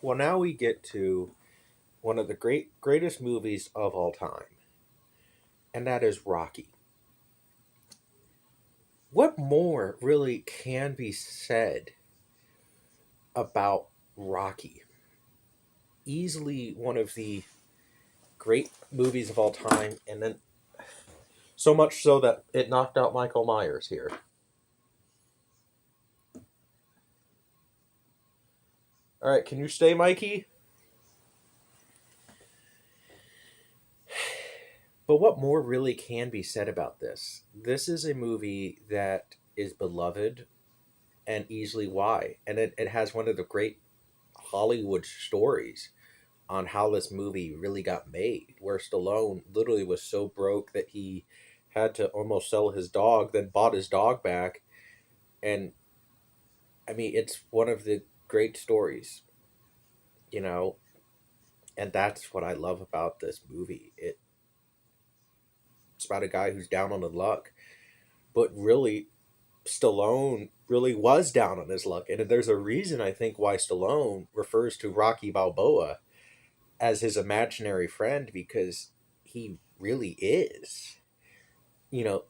Well, now we get to one of the greatest movies of all time, and that is Rocky. What more really can be said about Rocky? Easily one of the great movies of all time, and then so much so that it knocked out Michael Myers here. All right, can you stay, Mikey? But what more really can be said about this? This is a movie that is beloved and easily why. And it has one of the great Hollywood stories on how this movie really got made, where Stallone literally was so broke that he had to almost sell his dog, then bought his dog back. And I mean, it's one of the great stories, you know, and that's what I love about this movie. It's about a guy who's down on the luck, but really Stallone really was down on his luck. And there's a reason, I think, why Stallone refers to Rocky Balboa as his imaginary friend, because he really is.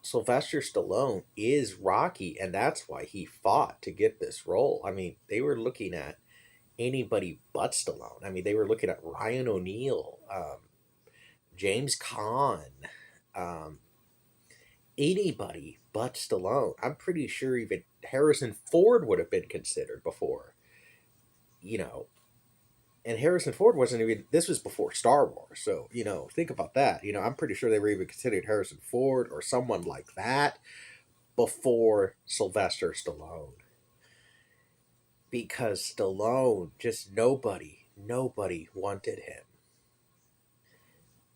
Sylvester Stallone is Rocky, and that's why he fought to get this role. I mean, they were looking at anybody but Stallone. I mean, they were looking at Ryan O'Neal, James Caan, um, anybody but Stallone. I'm pretty sure even Harrison Ford would have been considered before, you know. And Harrison Ford wasn't even, this was before Star Wars. So, think about that. I'm pretty sure they were even considered Harrison Ford or someone like that before Sylvester Stallone. Because Stallone, just nobody wanted him.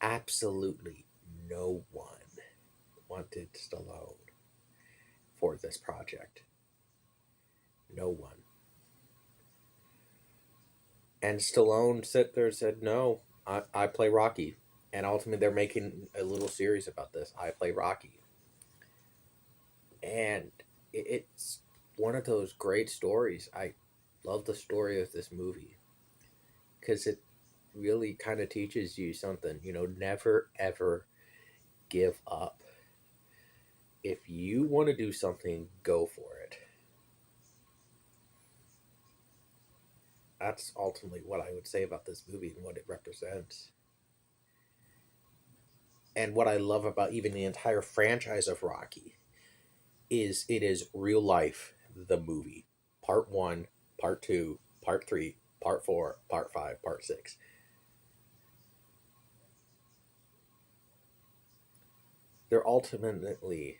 Absolutely no one wanted Stallone for this project. No one. And Stallone sat there and said, "No, I play Rocky." And ultimately, they're making a little series about this. I play Rocky. And it's one of those great stories. I love the story of this movie because it really kind of teaches you something. Never ever give up. If you want to do something, go for it. That's ultimately what I would say about this movie and what it represents. And what I love about even the entire franchise of Rocky is it is real life, the movie. Part one, part two, part three, part four, part five, part six. They're ultimately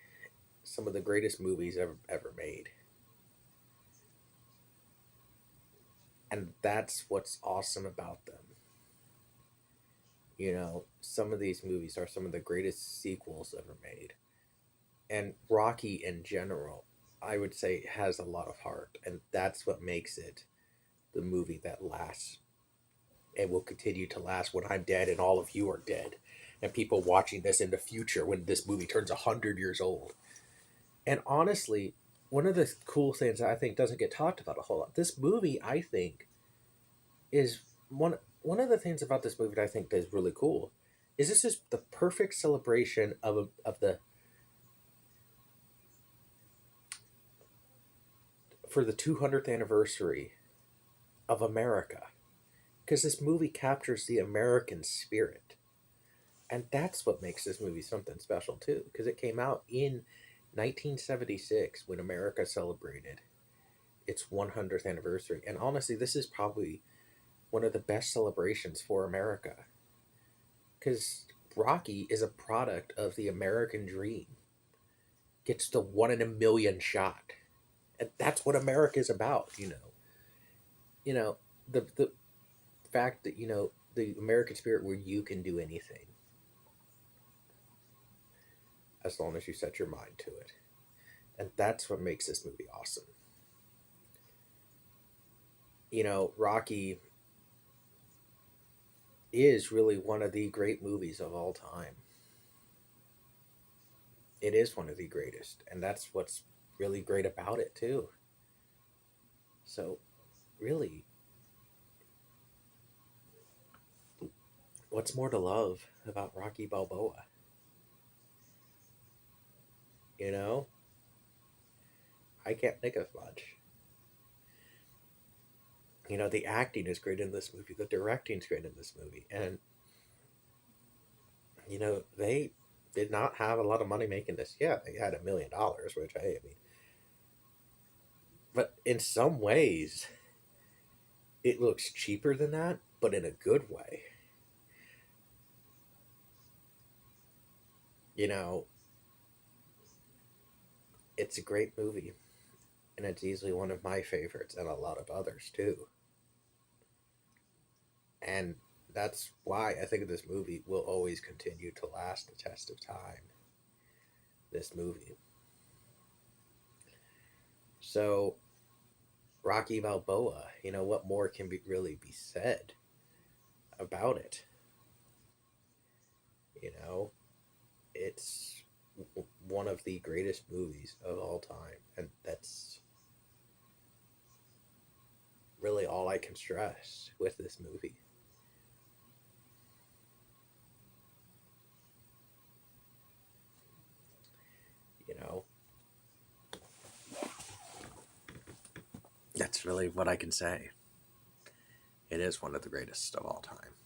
some of the greatest movies ever made. And that's what's awesome about them. Some of these movies are some of the greatest sequels ever made. And Rocky in general, I would say, has a lot of heart. And that's what makes it the movie that lasts and will continue to last when I'm dead and all of you are dead. And people watching this in the future when this movie turns 100 years old. And honestly, one of the cool things I think doesn't get talked about a whole lot. This movie, I think, is one of the things about this movie that I think is really cool is this is the perfect celebration of the for the 200th anniversary of America, because this movie captures the American spirit, and that's what makes this movie something special too, because it came out in 1976 when America celebrated its 100th anniversary. And honestly, this is probably one of the best celebrations for America, because Rocky is a product of the American dream. Gets the one in a million shot, and that's what America is about. You know the fact that the American spirit, where you can do anything as long as you set your mind to it, and that's what makes this movie awesome. Rocky is really one of the great movies of all time. It is one of the greatest, and that's what's really great about it too. So, really, What's more to love about Rocky Balboa? You know, I can't think of much. You know, the acting is great in this movie, the directing's great in this movie, and you know, they did not have a lot of money making this. Yeah, they had $1 million, which hey, I mean, but in some ways, it looks cheaper than that, but in a good way. You know, it's a great movie, and it's easily one of my favorites, and a lot of others too. And that's why I think this movie will always continue to last the test of time. This movie. So, Rocky Balboa, you know, what more can really be said about it? You know, it's one of the greatest movies of all time, and that's really all I can stress with this movie. You know, that's really what I can say. It is one of the greatest of all time.